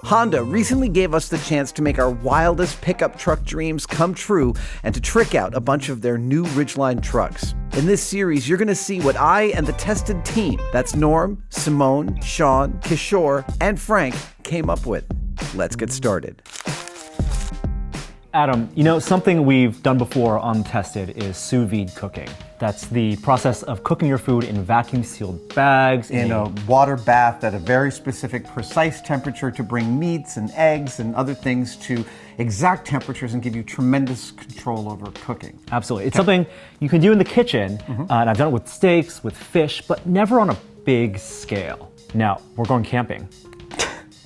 Honda recently gave us the chance to make our wildest pickup truck dreams come true and to trick out a bunch of their new Ridgeline trucks. In this series, you're going to see what I and the tested team, that's Norm, Simone, Sean, Kishore, and Frank, came up with. Let's get started. Adam, you know, something we've done before on Tested is sous-vide cooking. That's the process of cooking your food in vacuum-sealed bags. In a water bath at a very specific, precise temperature to bring meats and eggs and other things to exact temperatures and give you tremendous control over cooking. Absolutely. It's something you can do in the kitchen, and I've done it with steaks, with fish, but never on a big scale. Now, we're going camping.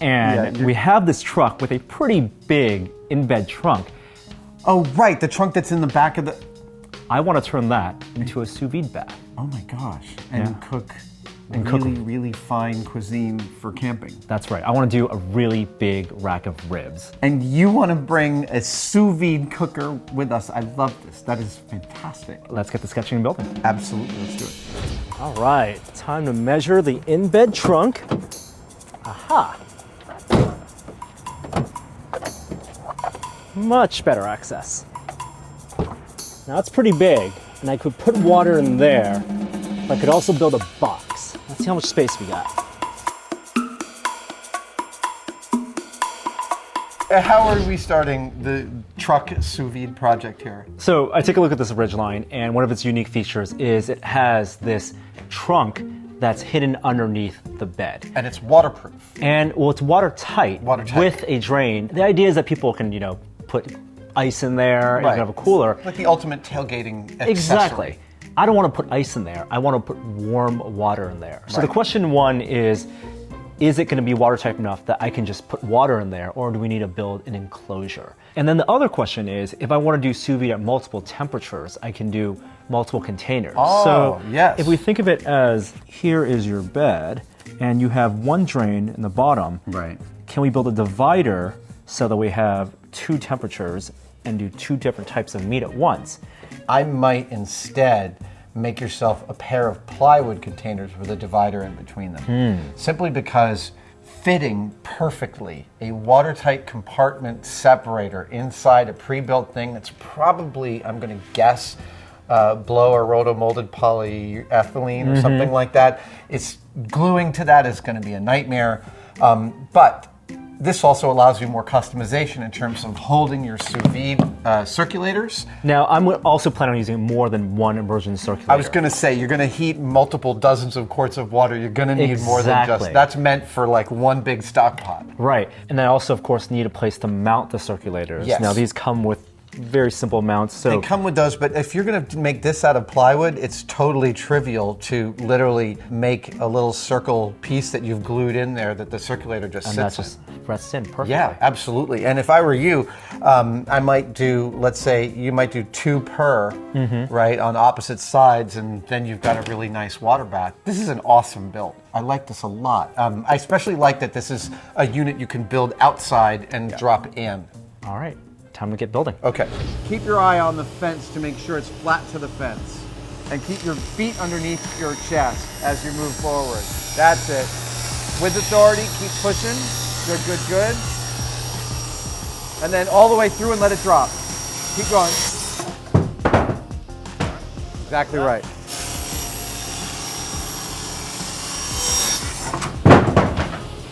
And we have this truck with a pretty big in-bed trunk. Oh, right, the trunk that's in the back of the... I want to turn that into a sous vide bath. Oh my gosh, and cook really fine cuisine for camping. That's right, I want to do a really big rack of ribs. And you want to bring a sous vide cooker with us. I love this, that is fantastic. Let's get the sketching and building. Absolutely, let's do it. All right, time to measure the in-bed trunk. Aha! Much better access. Now it's pretty big, and I could put water in there, but I could also build a box. Let's see how much space we got. How are we starting the truck sous vide project here? So I take a look at this Ridgeline, and one of its unique features is it has this trunk that's hidden underneath the bed. And it's waterproof. And, well, it's watertight. With a drain. The idea is that people can, you know, put ice in there, and you can have a cooler. Like the ultimate tailgating accessory. Exactly. I don't want to put ice in there. I want to put warm water in there. So the question one is it going to be watertight enough that I can just put water in there, or do we need to build an enclosure? And then the other question is, if I want to do sous vide at multiple temperatures, I can do multiple containers. Oh, so yes. If we think of it as, here is your bed, and you have one drain in the bottom. Right. Can we build a divider so that we have two temperatures and do two different types of meat at once? I might instead make yourself a pair of plywood containers with a divider in between them. Simply because fitting perfectly a watertight compartment separator inside a pre-built thing that's probably, I'm going to guess, blow or roto-molded polyethylene or something like that. It's gluing to that is going to be a nightmare. But this also allows you more customization in terms of holding your sous vide circulators. Now, I'm also planning on using more than one immersion circulator. I was going to say, you're going to heat multiple dozens of quarts of water. You're going to need more than just, that's meant for like one big stock pot. Right. And I also, of course, need a place to mount the circulators. Yes. Now, these come with very simple mounts. So they come with those, but if you're going to make this out of plywood, it's totally trivial to literally make a little circle piece that you've glued in there that the circulator just sits in. And that just rests in perfectly. Yeah, absolutely. And if I were you, I might do, let's say, you might do two per, right, on opposite sides, and then you've got a really nice water bath. This is an awesome build. I like this a lot. I especially like that this is a unit you can build outside and drop in. All right. Time to get building. Okay. Keep your eye on the fence to make sure it's flat to the fence. And keep your feet underneath your chest as you move forward. That's it. With authority, keep pushing. Good, good, good. And then all the way through and let it drop. Keep going. Exactly right.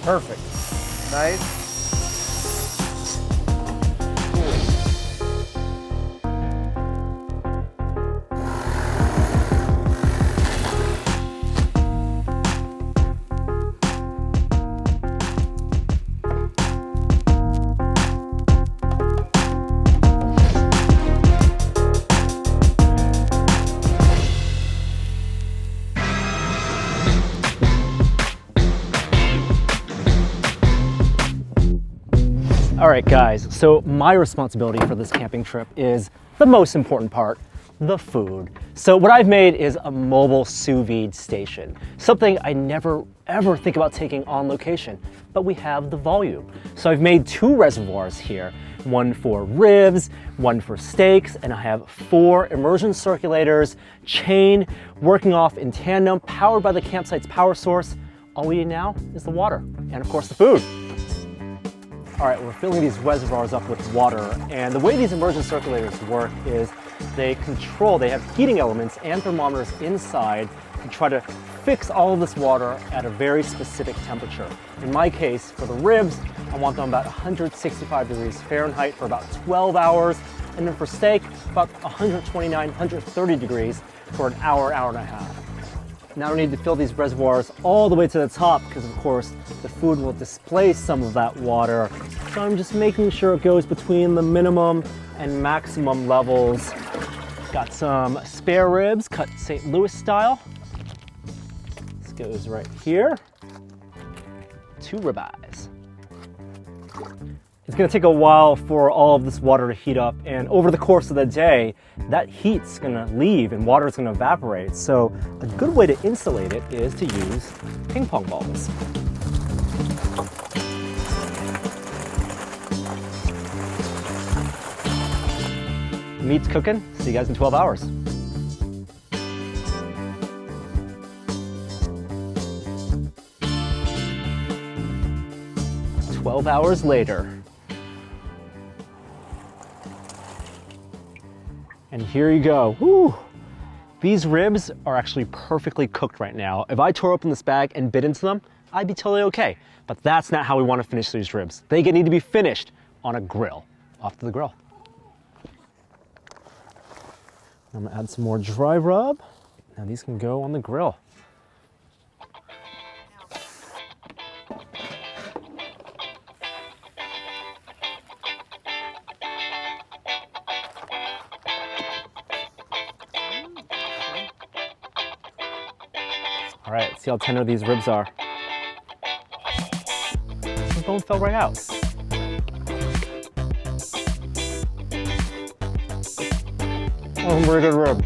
Perfect. Nice. All right, guys, so my responsibility for this camping trip is the most important part, the food. So what I've made is a mobile sous vide station, something I never ever think about taking on location, but we have the volume. So I've made two reservoirs here, one for ribs, one for steaks, and I have 4 immersion circulators, chain, working off in tandem, powered by the campsite's power source. All we need now is the water, and of course the food. All right, we're filling these reservoirs up with water, and the way these immersion circulators work is they have heating elements and thermometers inside to try to fix all of this water at a very specific temperature. In my case, for the ribs, I want them about 165 degrees Fahrenheit for about 12 hours, and then for steak, about 129, 130 degrees for an hour, hour and a half. Now we need to fill these reservoirs all the way to the top because, of course, the food will displace some of that water. So I'm just making sure it goes between the minimum and maximum levels. Got some spare ribs cut St. Louis style. This goes right here. 2 ribeyes. It's gonna take a while for all of this water to heat up, and over the course of the day, that heat's gonna leave and water's gonna evaporate. So a good way to insulate it is to use ping pong balls. Meat's cooking. See you guys in 12 hours. "12 hours later. And here you go. Woo! These ribs are actually perfectly cooked right now. If I tore open this bag and bit into them, I'd be totally okay. But that's not how we want to finish these ribs. They need to be finished on a grill. Off to the grill. I'm gonna add some more dry rub. Now these can go on the grill. All right, let's see how tender these ribs are. The bone fell right out. Oh, very good rib.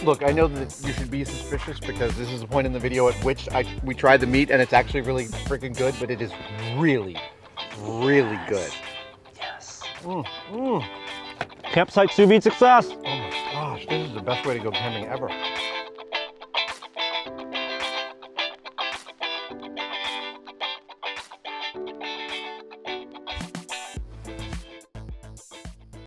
Look, I know that you should be suspicious because this is the point in the video at which we tried the meat and it's actually really freaking good, but it is really, really good. Yes. Campsite sous vide success. Oh my gosh, this is the best way to go camping ever.